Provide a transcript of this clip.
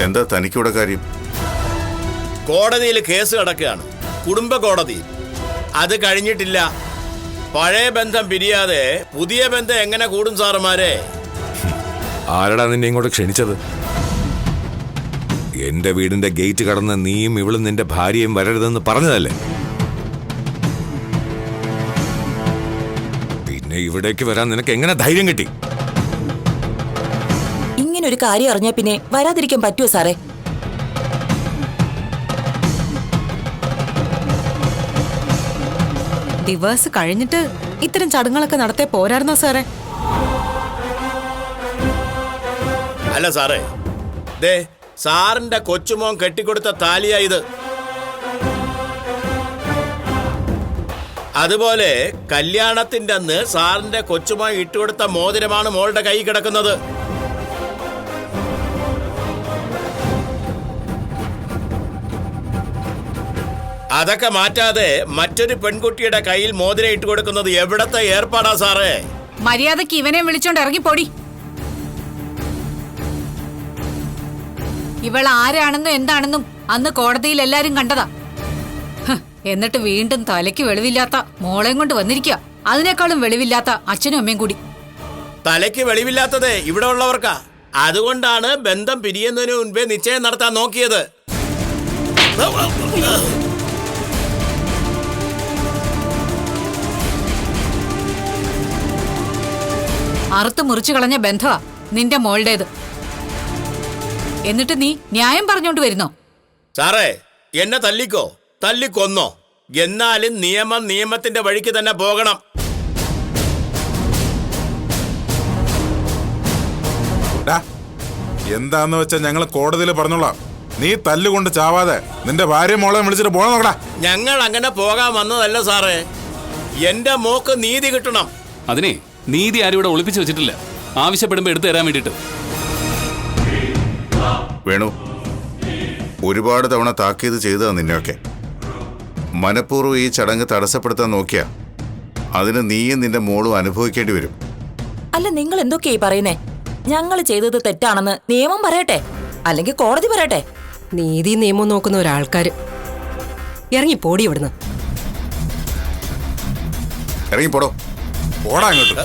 എന്താ തനിക്കിവിടെ കാര്യം? കോടതിയിൽ കേസ് കിടക്കുകയാണ്, കുടുംബ കോടതി. അത് കഴിഞ്ഞിട്ടില്ല. പഴയ ബന്ധം പിരിയാതെ പുതിയ ബന്ധം എങ്ങനെ കൂടും സാറുമാരെ? ആരടാ നിന്നെ ഇങ്ങോട്ട് ക്ഷണിച്ചത്? എന്റെ വീടിന്റെ ഗേറ്റ് കടന്ന് നീയും ഇവളും നിന്റെ ഭാര്യയും വരരുതെന്ന് പറഞ്ഞതല്ലേ? പിന്നെ ഇവിടേക്ക് വരാൻ നിനക്ക് എങ്ങനെ ധൈര്യം കിട്ടി? ഇങ്ങനൊരു കാര്യം അറിഞ്ഞാ പിന്നെ വരാതിരിക്കാൻ പറ്റുമോ സാറേ? ഡിവേഴ്സ് കഴിഞ്ഞിട്ട് ഇത്തരം ചടങ്ങുകളൊക്കെ നടത്തേ പോരായിരുന്നോ സാറേ? അല്ല സാറേ, ദേ സാറിന്റെ കൊച്ചുമോൻ കെട്ടിക്കൊടുത്ത താലിയാ ഇത്. അതുപോലെ കല്യാണത്തിന്റെ അന്ന് സാറിന്റെ കൊച്ചുമോൻ ഇട്ടുകൊടുത്ത മോതിരമാണ് മോളുടെ കൈ കിടക്കുന്നത്. അതൊക്കെ മാറ്റാതെ മറ്റൊരു പെൺകുട്ടിയുടെ കയ്യിൽ മോതിരം ഇട്ട് കൊടുക്കുന്നത് എവിടത്തെ ഏർപ്പാടാ സാറേ? മര്യാദക്ക് ഇവനെ വിളിച്ചോണ്ട് ഇറങ്ങിപ്പോടി. ഇവൾ ആരാണെന്നും എന്താണെന്നും അന്ന് കോടതിയിൽ എല്ലാരും കണ്ടതാ. എന്നിട്ട് വീണ്ടും തലയ്ക്ക് വെളിവില്ലാത്ത മോളെയും കൊണ്ട് വന്നിരിക്കുക. അതിനേക്കാളും വെളിവില്ലാത്ത അച്ഛനും അമ്മയും കൂടി. തലയ്ക്ക് വെളിവില്ലാത്തതേ ഇവിടെ ഉള്ളവർക്കാ. അതുകൊണ്ടാണ് ബന്ധം പിരിയുന്നതിന് മുൻപേ നിശ്ചയം നടത്താൻ നോക്കിയത്. അറുത്ത് മുറിച്ചു കളഞ്ഞ ബന്ധമാ നിന്റെ മോളുടേത്. എന്നിട്ട് നീ ന്യായം പറഞ്ഞോണ്ട് വരുന്നോ? സാറേ, എന്നെ തല്ലിക്കോ, തല്ലിക്കൊന്നോ, എന്നാലും നിയമം നിയമത്തിന്റെ വഴിക്ക് തന്നെ പോകണം. എന്താന്ന് വെച്ചാ ഞങ്ങൾ കോടതിയിൽ പറഞ്ഞോളാം. നീ തല്ലുകൊണ്ട് ചാവാതെ നിന്റെ ഭാര്യ മോളെ വിളിച്ചിട്ട് പോണ നോക്കടാ. ഞങ്ങൾ അങ്ങനെ പോകാൻ വന്നതല്ല സാറേ. എന്റെ മോക്ക് നീതി കിട്ടണം. അതിനെ നീതി ആരും ഇവിടെ ഒളിപ്പിച്ചു വെച്ചിട്ടില്ല. ആവശ്യപ്പെടുമ്പോ എടുത്തു തരാൻ വേണ്ടിട്ട്. വേണു, ഒരുപാട് തവണ താക്കീത് ചെയ്തതാ നിന്നെയൊക്കെ. മനഃപൂർവ്വം ഈ ചടങ്ങ് തടസ്സപ്പെടുത്താൻ നോക്കിയാ അതിന് നീയും നിന്റെ മോളും അനുഭവിക്കേണ്ടി വരും. അല്ല, നിങ്ങൾ എന്തൊക്കെയായി പറയുന്നേ? ഞങ്ങൾ ചെയ്തത് തെറ്റാണെന്ന് നിയമം പറയട്ടെ, അല്ലെങ്കിൽ കോടതി പറയട്ടെ. നീതി നിയമം നോക്കുന്ന ഒരാൾക്കാര് ഇറങ്ങി പോടി ഇവിടുന്ന്. ഇറങ്ങിപ്പോടോ, പോടാ അങ്ങോട്ട്.